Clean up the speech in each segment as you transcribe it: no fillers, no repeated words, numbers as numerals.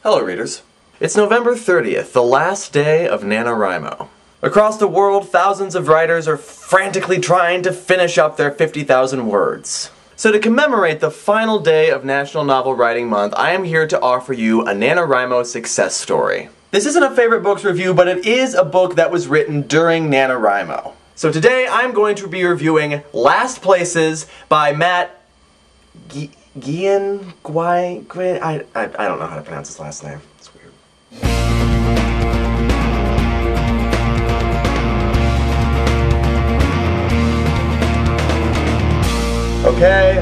Hello readers. It's November 30th, the last day of NaNoWriMo. Across the world, thousands of writers are frantically trying to finish up their 50,000 words. So to commemorate the final day of National Novel Writing Month, I am here to offer you a NaNoWriMo success story. This isn't a favorite books review, but it is a book that was written during NaNoWriMo. So today I'm going to be reviewing Last Places by Matt I don't know how to pronounce his last name. It's weird.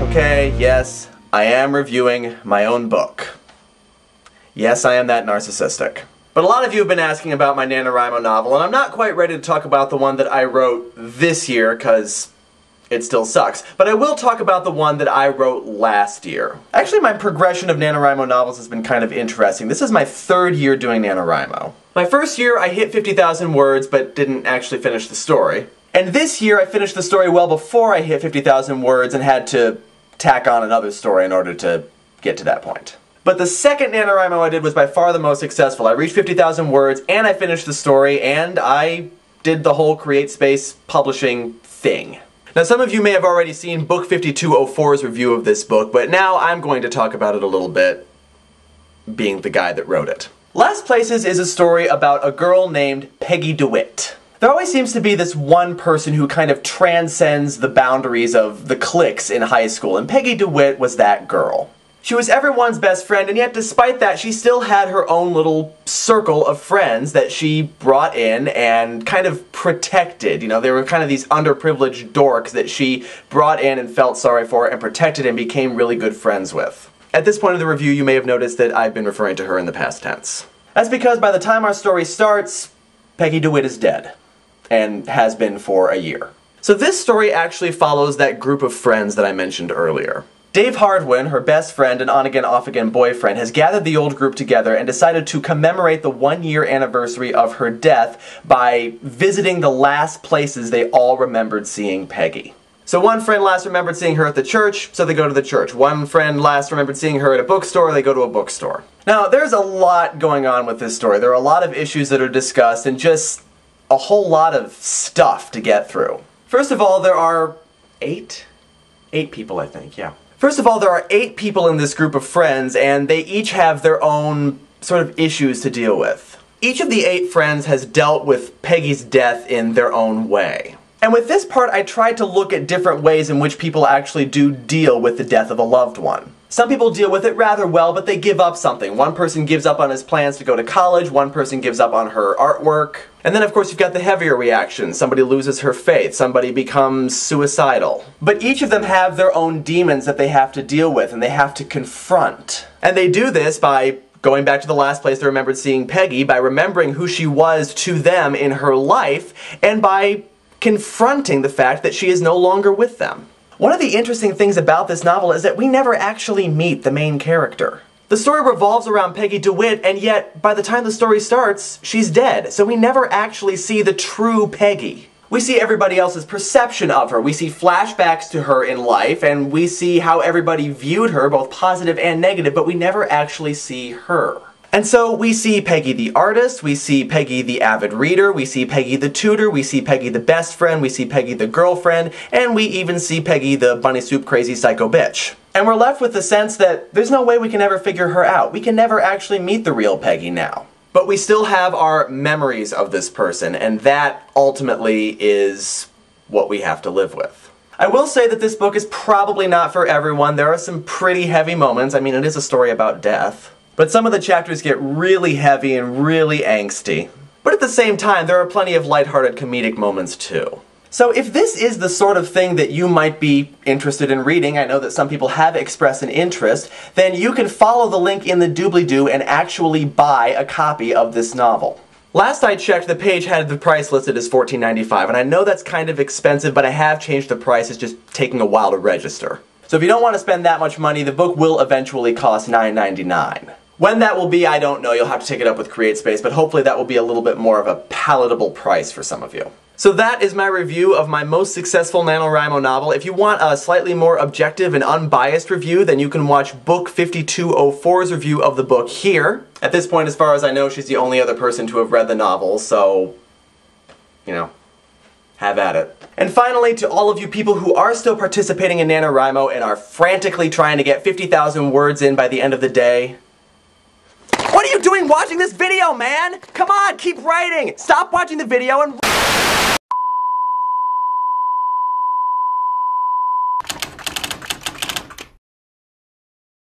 Okay, yes, I am reviewing my own book. Yes, I am that narcissistic. But a lot of you have been asking about my NaNoWriMo novel, and I'm not quite ready to talk about the one that I wrote this year, because it still sucks. But I will talk about the one that I wrote last year. Actually, my progression of NaNoWriMo novels has been kind of interesting. This is my third year doing NaNoWriMo. My first year, I hit 50,000 words, but didn't actually finish the story. And this year, I finished the story well before I hit 50,000 words and had to tack on another story in order to get to that point. But the second NaNoWriMo I did was by far the most successful. I reached 50,000 words, and I finished the story, and I did the whole CreateSpace publishing thing. Now, some of you may have already seen Book 5204's review of this book, but now I'm going to talk about it a little bit, being the guy that wrote it. Last Places is a story about a girl named Peggy DeWitt. There always seems to be this one person who kind of transcends the boundaries of the cliques in high school, and Peggy DeWitt was that girl. She was everyone's best friend, and yet despite that, she still had her own little circle of friends that she brought in and kind of protected. You know, they were kind of these underprivileged dorks that she brought in and felt sorry for and protected and became really good friends with. At this point of the review, you may have noticed that I've been referring to her in the past tense. That's because by the time our story starts, Peggy DeWitt is dead, and has been for a year. So this story actually follows that group of friends that I mentioned earlier. Dave Hardwin, her best friend and on-again, off-again boyfriend, has gathered the old group together and decided to commemorate the one-year anniversary of her death by visiting the last places they all remembered seeing Peggy. So one friend last remembered seeing her at the church, so they go to the church. One friend last remembered seeing her at a bookstore, they go to a bookstore. Now, there's a lot going on with this story. There are a lot of issues that are discussed and just a whole lot of stuff to get through. First of all, there are eight people, I think, yeah. First of all, there are 8 people in this group of friends, and they each have their own sort of issues to deal with. Each of the 8 friends has dealt with Peggy's death in their own way. And with this part, I tried to look at different ways in which people actually do deal with the death of a loved one. Some people deal with it rather well, but they give up something. One person gives up on his plans to go to college, one person gives up on her artwork. And then of course you've got the heavier reactions. Somebody loses her faith, somebody becomes suicidal. But each of them have their own demons that they have to deal with and they have to confront. And they do this by going back to the last place they remembered seeing Peggy, by remembering who she was to them in her life, and by confronting the fact that she is no longer with them. One of the interesting things about this novel is that we never actually meet the main character. The story revolves around Peggy DeWitt, and yet, by the time the story starts, she's dead, so we never actually see the true Peggy. We see everybody else's perception of her. We see flashbacks to her in life, and we see how everybody viewed her, both positive and negative, but we never actually see her. And so we see Peggy the artist, we see Peggy the avid reader, we see Peggy the tutor, we see Peggy the best friend, we see Peggy the girlfriend, and we even see Peggy the bunny soup crazy psycho bitch. And we're left with the sense that there's no way we can ever figure her out. We can never actually meet the real Peggy now. But we still have our memories of this person, and that ultimately is what we have to live with. I will say that this book is probably not for everyone. There are some pretty heavy moments. I mean, it is a story about death. But some of the chapters get really heavy and really angsty. But at the same time, there are plenty of lighthearted comedic moments too. So if this is the sort of thing that you might be interested in reading, I know that some people have expressed an interest, then you can follow the link in the doobly-doo and actually buy a copy of this novel. Last I checked, the page had the price listed as $14.95, and I know that's kind of expensive, but I have changed the price. It's just taking a while to register. So if you don't want to spend that much money, the book will eventually cost $9.99. When that will be, I don't know. You'll have to take it up with CreateSpace, but hopefully that will be a little bit more of a palatable price for some of you. So that is my review of my most successful NaNoWriMo novel. If you want a slightly more objective and unbiased review, then you can watch Book 5204's review of the book here. At this point, as far as I know, she's the only other person to have read the novel, so, you know, have at it. And finally, to all of you people who are still participating in NaNoWriMo and are frantically trying to get 50,000 words in by the end of the day, what are you doing watching this video, man? Come on, keep writing! Stop watching the video and